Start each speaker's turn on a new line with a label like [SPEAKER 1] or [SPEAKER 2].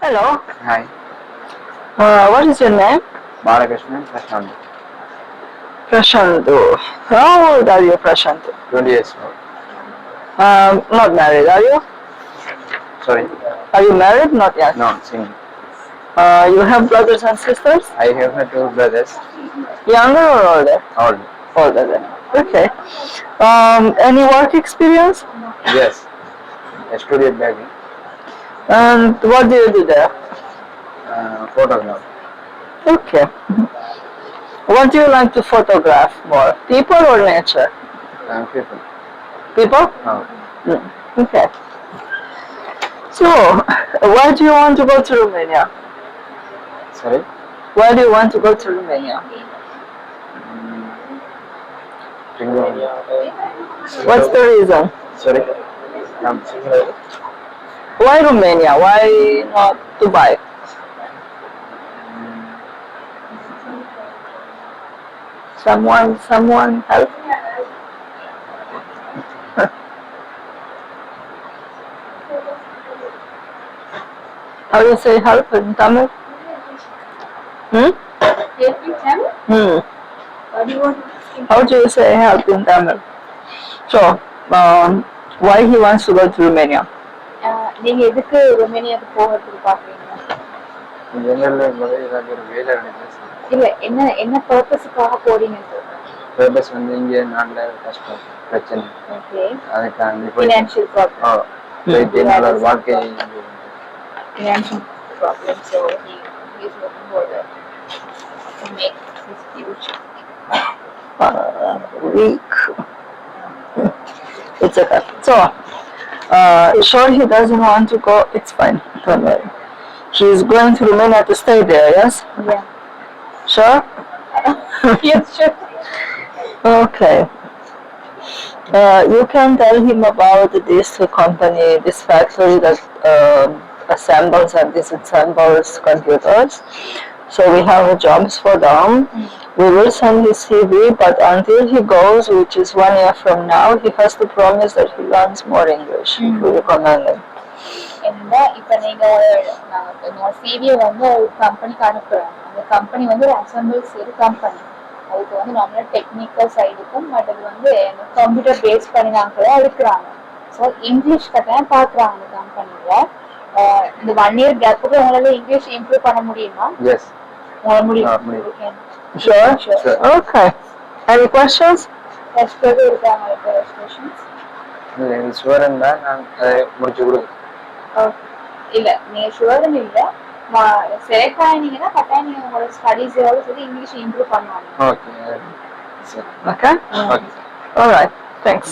[SPEAKER 1] Hello.
[SPEAKER 2] Hi,
[SPEAKER 1] What is your name?
[SPEAKER 2] Balakrishnan Prashant,
[SPEAKER 1] Prashantu. How old are you, Prashantu?
[SPEAKER 2] 20 years old.
[SPEAKER 1] Not married, are you?
[SPEAKER 2] Sorry,
[SPEAKER 1] Are you married? Not yet.
[SPEAKER 2] no, single.
[SPEAKER 1] You have brothers and sisters?
[SPEAKER 2] I have had two brothers,
[SPEAKER 1] Younger or older?
[SPEAKER 2] old.
[SPEAKER 1] Older than. Okay. Any work experience?
[SPEAKER 2] Yes, I studied bagging,
[SPEAKER 1] And what do you do there?
[SPEAKER 2] photograph.
[SPEAKER 1] Okay. What do you like to photograph more? People or nature?
[SPEAKER 2] People.
[SPEAKER 1] People?
[SPEAKER 2] Oh,
[SPEAKER 1] Okay. So, why do you want to go to Romania?
[SPEAKER 2] sorry,
[SPEAKER 1] Why do you want to go to Romania?
[SPEAKER 2] single.
[SPEAKER 1] What's the reason?
[SPEAKER 2] Sorry, single.
[SPEAKER 1] Why Romania? Why not Dubai? Someone help? How do you say help in Tamil?
[SPEAKER 3] Help in Tamil? What do you want?
[SPEAKER 1] How do you say help in Tamil? So, why he wants to go to Romania?
[SPEAKER 3] நீங்க எதுக்கு ரொமேனியாக்கு போகிறதுக்கு பாக்குறீங்க?
[SPEAKER 2] General ஏதாவது ஒரு வேலை கிடைக்கும்.
[SPEAKER 3] இல்ல என்ன என்ன பர்பஸ்க்காக போறீங்க?
[SPEAKER 2] பர்பஸ் வந்து இங்கே நாட்டில் கஷ்டம் பிரச்சனை
[SPEAKER 3] ஓகே.
[SPEAKER 2] அதுக்காண்டி
[SPEAKER 3] ஃபினான்ஷியல் ப்ராப்ளம்.
[SPEAKER 2] போயிட்டு நல்ல ஒரு வாழ்க்கை
[SPEAKER 3] Financial problem, so he is looking for to make his future.
[SPEAKER 1] Weak. It's okay. So, sure he doesn't want to go. It's fine. Don't worry. She's going to Romania to stay there. Yes.
[SPEAKER 3] Yeah.
[SPEAKER 1] Sure.
[SPEAKER 3] Yes, sure.
[SPEAKER 1] Okay. You can tell him about this company, this factory that assembles and disassembles computers. So we have jobs for them. We will send his CV, but until he goes, which is 1 year from now, he has to promise that he learns more English. If you recommend him.
[SPEAKER 3] என்னன்னா இப்போ நீங்க என்னோட சிவியை வந்து ஒரு கம்பெனிக்கு அனுப்புறாங்க. அந்த company வந்து ஒரு அசம்பிள்ஸ் ஒரு கம்பெனி. அதுக்கு வந்து நார்மலாக டெக்னிக்கல் சைடுக்கும் பட் அது வந்து கம்ப்யூட்டர் பேஸ் பண்ணி தான் கூட எடுக்கிறாங்க. ஸோ இங்கிலீஷ் கட்டாயம் பார்க்குறாங்க அந்த கம்பெனியில். இந்த 1 year கேப்புக்கு உங்களால இங்கிலீஷ் இம்ப்ரூவ் பண்ண முடியுமா?
[SPEAKER 2] எஸ்
[SPEAKER 3] உங்களால முடியும்.
[SPEAKER 1] Sure? Okay. Any questions?
[SPEAKER 3] இருக்காங்க questions?
[SPEAKER 2] இல்லை ஷுவரன் தான் நான் அதை முடிச்சு கொடுக்குறேன்.
[SPEAKER 3] இல்ல நீங்க ஷுவர்னு இல்ல செலக்ட் ஆனீங்கன்னா கட்டாயம் நீங்க உங்களோட ஸ்டடீஸோட சரி இங்கிலீஷ் இம்ப்ரூவ் பண்ணுவாங்க.
[SPEAKER 2] Okay
[SPEAKER 1] Okay?
[SPEAKER 2] Okay
[SPEAKER 1] All right. Thanks.